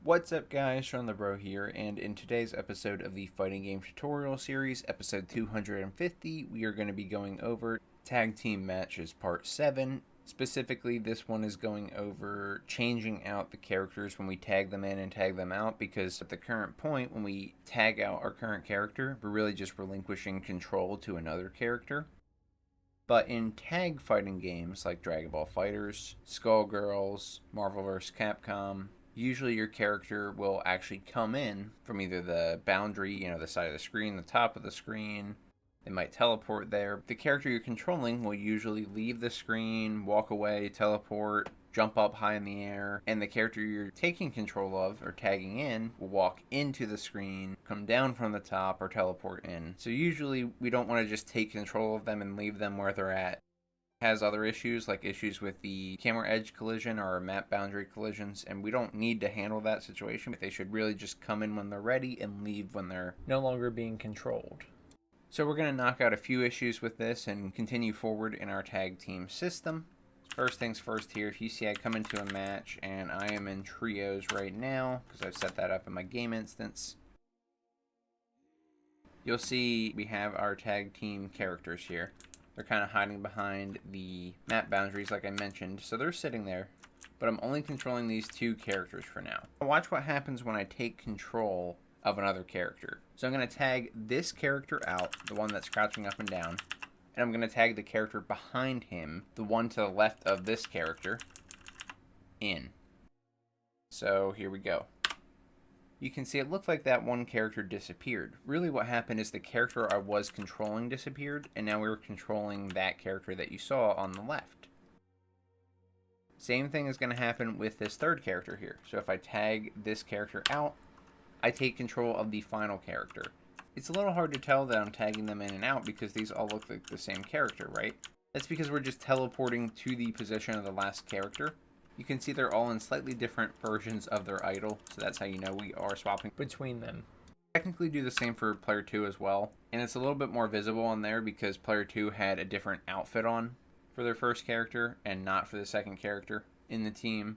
What's up guys, Shawnthebro here, and in today's episode of the fighting game tutorial series, episode 250, we are going to be going over Tag Team Matches Part 7. Specifically, this one is going over changing out the characters when we tag them in and tag them out, because at the current point, when we tag out our current character, we're really just relinquishing control to another character. But in tag fighting games like Dragon Ball FighterZ, Skullgirls, Marvel vs. Capcom, usually your character will actually come in from either the boundary, the side of the screen, the top of the screen. They might teleport there. The character you're controlling will usually leave the screen, walk away, teleport, jump up high in the air, and the character you're taking control of or tagging in will walk into the screen, come down from the top, or teleport in. So usually we don't want to just take control of them and leave them where they're at. It has other issues, like issues with the camera edge collision or map boundary collisions, and we don't need to handle that situation. They should really just come in when they're ready and leave when they're no longer being controlled. So we're going to knock out a few issues with this and continue forward in our tag team system. First things first here, if you see I come into a match and I am in trios right now, because I've set that up in my game instance, you'll see we have our tag team characters here. They're kind of hiding behind the map boundaries like I mentioned, so they're sitting there, but I'm only controlling these two characters for now. Watch what happens when I take control of another character. So I'm going to tag this character out, the one that's crouching up and down, and I'm going to tag the character behind him, the one to the left of this character, in. So here we go. You can see it looked like that one character disappeared. Really what happened is the character I was controlling disappeared, and now we were controlling that character that you saw on the left. Same thing is going to happen with this third character here. So if I tag this character out, I take control of the final character. It's a little hard to tell that I'm tagging them in and out because these all look like the same character, right? That's because we're just teleporting to the position of the last character. You can see they're all in slightly different versions of their idol, so that's how you know we are swapping between them. Technically do the same for player 2 as well, and it's a little bit more visible on there because player 2 had a different outfit on for their first character and not for the second character in the team.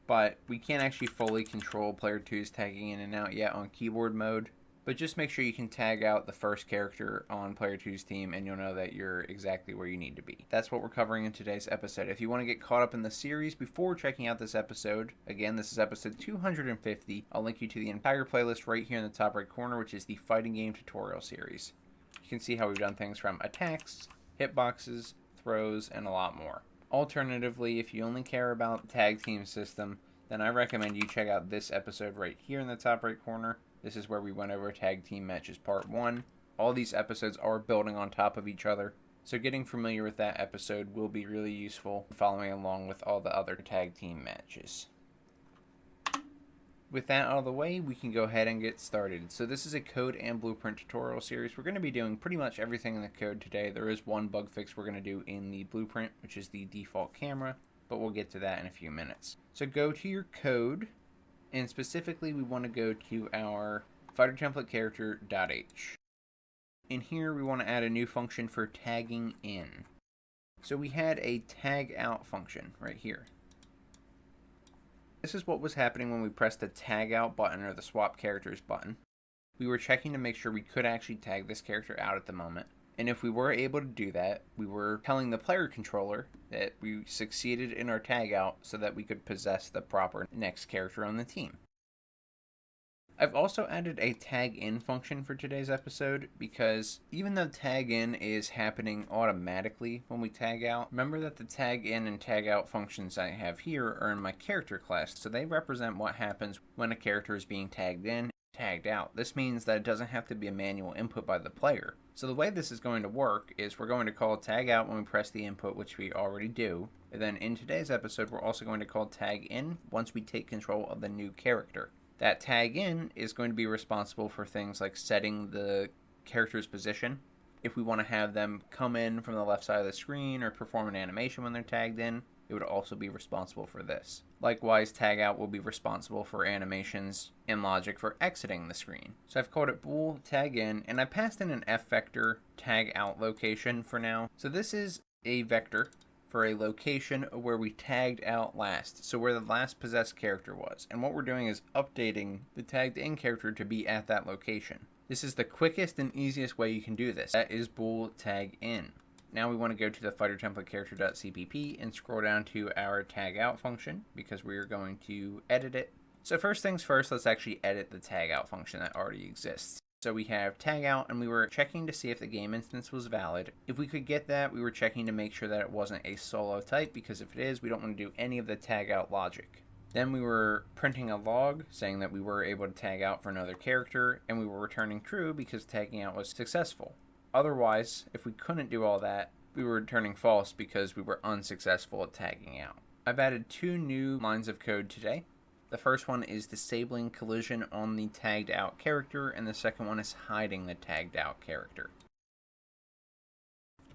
But we can't actually fully control player 2's tagging in and out yet on keyboard mode. But just make sure you can tag out the first character on player 2's team and you'll know that you're exactly where you need to be. That's what we're covering in today's episode. If you want to get caught up in the series before checking out this episode, again, this is episode 250. I'll link you to the entire playlist right here in the top right corner, which is the fighting game tutorial series. You can see how we've done things from attacks, hitboxes, throws, and a lot more. Alternatively, if you only care about the tag team system, then I recommend you check out this episode right here in the top right corner. This is where we went over Tag Team Matches Part 1. All these episodes are building on top of each other, so getting familiar with that episode will be really useful following along with all the other tag team matches. With that out of the way, we can go ahead and get started. So this is a code and blueprint tutorial series. We're going to be doing pretty much everything in the code today. There is one bug fix we're going to do in the blueprint, which is the default camera, but we'll get to that in a few minutes. So go to your code, and specifically we want to go to our fighter template character.h. In here we want to add a new function for tagging in. So we had a tag out function right here. This is what was happening when we pressed the tag out button or the swap characters button. We were checking to make sure we could actually tag this character out at the moment. And if we were able to do that, we were telling the player controller that we succeeded in our tag out so that we could possess the proper next character on the team. I've also added a tag in function for today's episode because even though tag in is happening automatically when we tag out, remember that the tag in and tag out functions I have here are in my character class, so they represent what happens when a character is being tagged in, tagged out. This means that it doesn't have to be a manual input by the player. So the way this is going to work is we're going to call tag out when we press the input, which we already do. And then in today's episode, we're also going to call tag in once we take control of the new character. That tag in is going to be responsible for things like setting the character's position. If we want to have them come in from the left side of the screen or perform an animation when they're tagged in, it would also be responsible for this. Likewise, tag out will be responsible for animations and logic for exiting the screen. So I've called it bool tag in, and I passed in an f vector tag out location for now. So this is a vector for a location where we tagged out last, so where the last possessed character was. And what we're doing is updating the tagged in character to be at that location. This is the quickest and easiest way you can do this. That is bool tag in. Now we want to go to the fighter template character.cpp and scroll down to our tag out function because we are going to edit it. So first things first, let's actually edit the tag out function that already exists. So we have tag out, and we were checking to see if the game instance was valid. If we could get that, we were checking to make sure that it wasn't a solo type, because if it is, we don't want to do any of the tag out logic. Then we were printing a log saying that we were able to tag out for another character, and we were returning true because tagging out was successful. Otherwise, if we couldn't do all that, we were returning false because we were unsuccessful at tagging out. I've added 2 new lines of code today. The first one is disabling collision on the tagged out character, and the second one is hiding the tagged out character.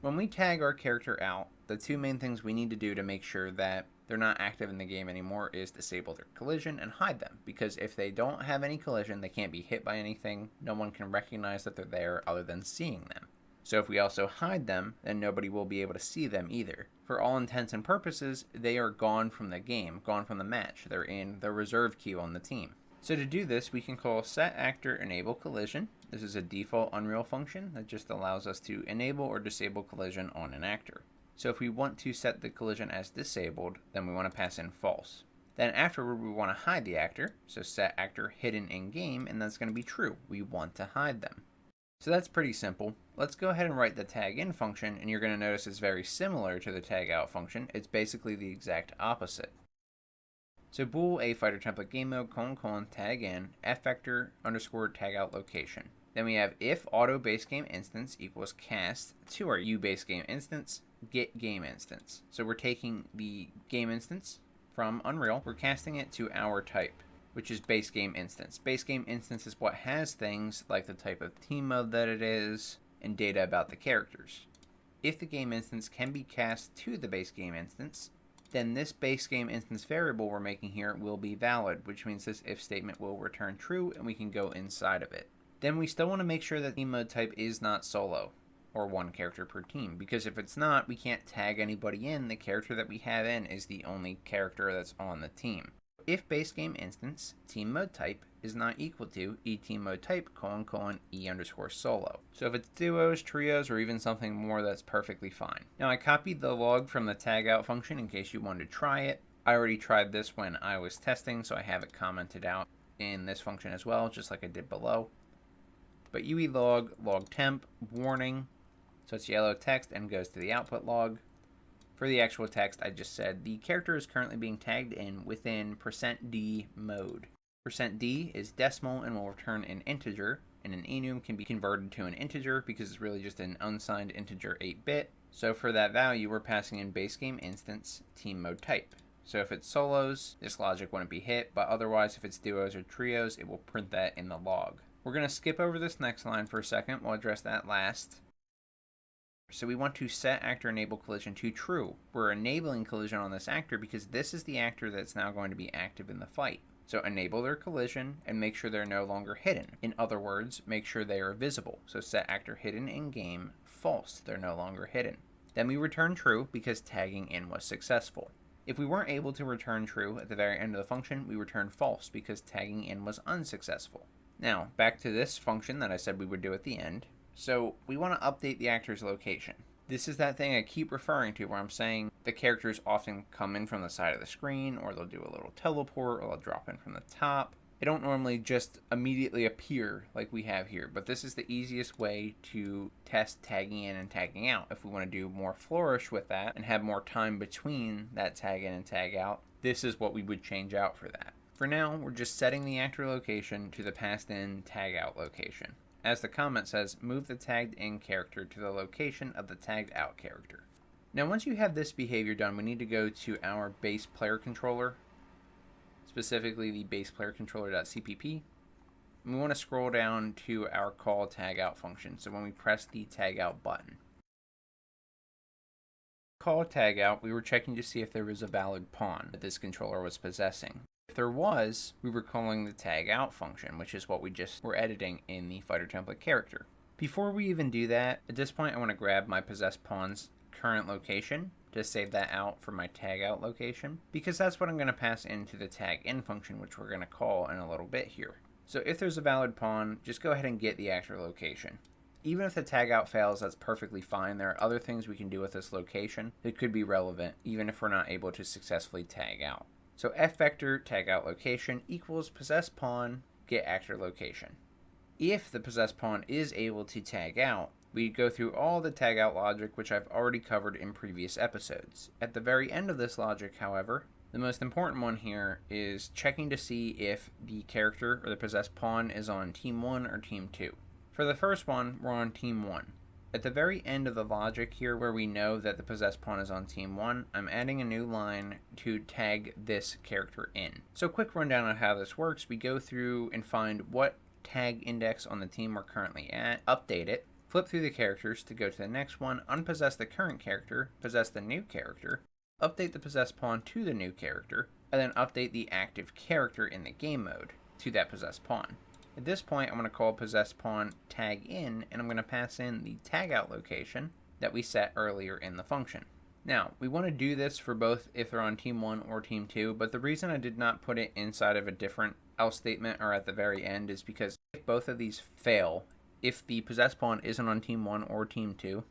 When we tag our character out, the 2 main things we need to do to make sure that they're not active in the game anymore is disable their collision and hide them, because if they don't have any collision, they can't be hit by anything, no one can recognize that they're there other than seeing them. So if we also hide them, then nobody will be able to see them either. For all intents and purposes, they are gone from the game, gone from the match. They're in the reserve queue on the team. So to do this, we can call setActorEnableCollision. This is a default Unreal function that just allows us to enable or disable collision on an actor. So if we want to set the collision as disabled, then we want to pass in false. Then afterward, we want to hide the actor, so setActorHidden in game, and that's going to be true. We want to hide them. So that's pretty simple. Let's go ahead and write the tag in function, and you're going to notice it's very similar to the tag out function. It's basically the exact opposite. So bool a fighter template game mode : tag in fvector _ tag out location. Then we have if auto base game instance equals cast to our u base game instance get game instance. So we're taking the game instance from Unreal, we're casting it to our type, which is base game instance. Base game instance is what has things like the type of team mode that it is and data about the characters. If the game instance can be cast to the base game instance, then this base game instance variable we're making here will be valid, which means this if statement will return true and we can go inside of it. Then we still want to make sure that team mode type is not solo, or 1 character per team, because if it's not, we can't tag anybody in. The character that we have in is the only character that's on the team. If base game instance team mode type is not equal to eTeamModeType : e_solo. So if it's duos, trios, or even something more, that's perfectly fine. Now I copied the log from the tag out function in case you wanted to try it. I already tried this when I was testing, so I have it commented out in this function as well, just like I did below. But UE log temp warning, so it's yellow text and goes to the output log. For the actual text, I just said the character is currently being tagged in within %d mode. %d is decimal and will return an integer, and an enum can be converted to an integer because it's really just an unsigned integer 8-bit. So for that value, we're passing in base game instance team mode type. So if it's solos, this logic wouldn't be hit, but otherwise if it's duos or trios, it will print that in the log. We're going to skip over this next line for a second. We'll address that last. So we want to set actor enable collision to true. We're enabling collision on this actor because this is the actor that's now going to be active in the fight. So enable their collision and make sure they're no longer hidden. In other words, make sure they are visible. So set actor hidden in game, false, they're no longer hidden. Then we return true because tagging in was successful. If we weren't able to return true at the very end of the function, we return false because tagging in was unsuccessful. Now, back to this function that I said we would do at the end. So we want to update the actor's location. This is that thing I keep referring to where I'm saying the characters often come in from the side of the screen, or they'll do a little teleport, or they'll drop in from the top. They don't normally just immediately appear like we have here, but this is the easiest way to test tagging in and tagging out. If we want to do more flourish with that and have more time between that tag in and tag out, this is what we would change out for that. For now, we're just setting the actor location to the passed in tag out location. As the comment says, move the tagged in character to the location of the tagged out character. Now once you have this behavior done, we need to go to our base player controller, specifically the base player controller.cpp. And we want to scroll down to our call tag out function. So when we press the tag out button, call tag out, we were checking to see if there was a valid pawn that this controller was possessing. If there was, we were calling the tag out function, which is what we just were editing in the fighter template character. Before we even do that, at this point I want to grab my possessed pawn's current location to save that out for my tag out location, because that's what I'm going to pass into the tag in function, which we're going to call in a little bit here. So if there's a valid pawn, just go ahead and get the actor location. Even if the tag out fails, that's perfectly fine. There are other things we can do with this location that could be relevant, even if we're not able to successfully tag out. So f vector tag out location equals possessed pawn get actor location. If the possessed pawn is able to tag out, we go through all the tag out logic, which I've already covered in previous episodes. At the very end of this logic, however, the most important one here is checking to see if the character or the possessed pawn is on team 1 or team 2. For the first one, we're on team 1. At the very end of the logic here, where we know that the possessed pawn is on team 1, I'm adding a new line to tag this character in. So quick rundown on how this works. We go through and find what tag index on the team we're currently at, update it, flip through the characters to go to the next one, unpossess the current character, possess the new character, update the possessed pawn to the new character, and then update the active character in the game mode to that possessed pawn. At this point, I'm going to call possessed pawn tag in, and I'm going to pass in the tag out location that we set earlier in the function. Now, we want to do this for both if they're on team 1 or team 2, but the reason I did not put it inside of a different else statement or at the very end is because if both of these fail, if the possessed pawn isn't on team 1 or team 2,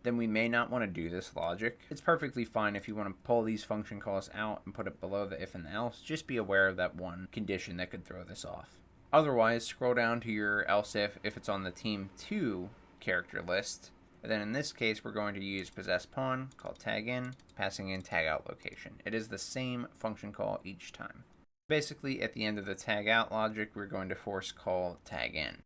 then we may not want to do this logic. It's perfectly fine if you want to pull these function calls out and put it below the if and the else. Just be aware of that one condition that could throw this off. Otherwise, scroll down to your else if it's on the team 2 character list. And then in this case, we're going to use possessed pawn, called tag in, passing in tag out location. It is the same function call each time. Basically, at the end of the tag out logic, we're going to force call tag in.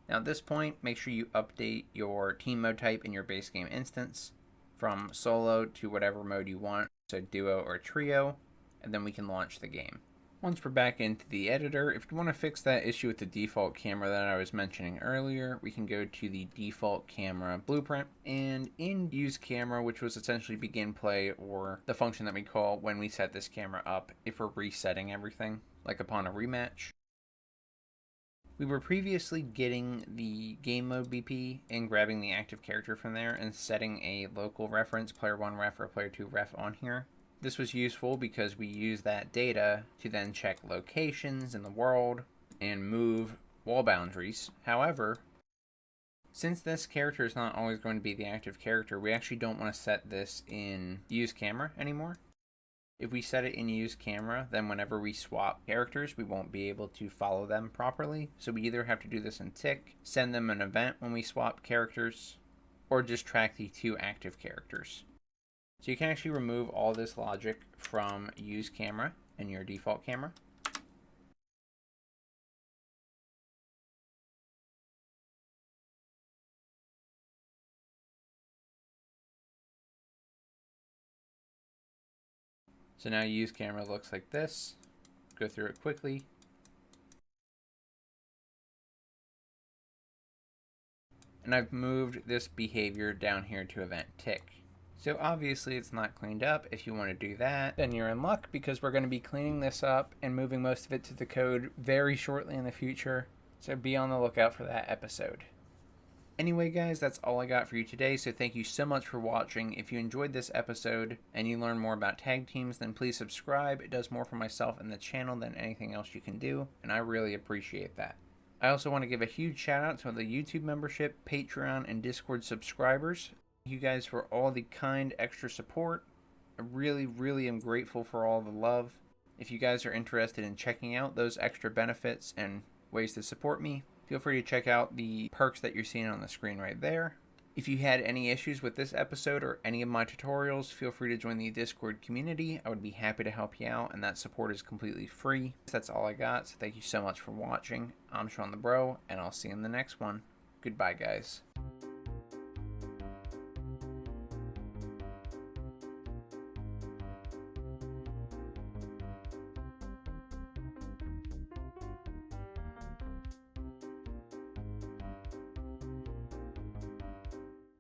Now at this point, make sure you update your team mode type in your base game instance from solo to whatever mode you want, so duo or trio, and then we can launch the game. Once we're back into the editor, if you want to fix that issue with the default camera that I was mentioning earlier, we can go to the default camera blueprint, and in use camera, which was essentially begin play, or the function that we call when we set this camera up if we're resetting everything, like upon a rematch. We were previously getting the game mode BP and grabbing the active character from there and setting a local reference, player 1 ref or player 2 ref on here. This was useful because we use that data to then check locations in the world and move wall boundaries. However, since this character is not always going to be the active character, we actually don't want to set this in use camera anymore. If we set it in use camera, then whenever we swap characters, we won't be able to follow them properly. So we either have to do this in tick, send them an event when we swap characters, or just track the 2 active characters. So you can actually remove all this logic from use camera in your default camera. So now use camera looks like this. Go through it quickly. And I've moved this behavior down here to event tick. So obviously it's not cleaned up. If you want to do that, then you're in luck, because we're going to be cleaning this up and moving most of it to the code very shortly in the future. So be on the lookout for that episode. Anyway, guys, that's all I got for you today, so thank you so much for watching. If you enjoyed this episode and you learn more about tag teams, then please subscribe. It does more for myself and the channel than anything else you can do, and I really appreciate that. I also want to give a huge shout out to the YouTube membership, Patreon, and Discord subscribers. Thank you guys for all the kind extra support. I really am grateful for all the love. If you guys are interested in checking out those extra benefits and ways to support me, feel free to check out the perks that you're seeing on the screen right there. If you had any issues with this episode or any of my tutorials, feel free to join the Discord community. I would be happy to help you out, and that support is completely free. That's all I got, so thank you so much for watching. I'm Shawnthebro, and I'll see you in the next one. Goodbye, guys.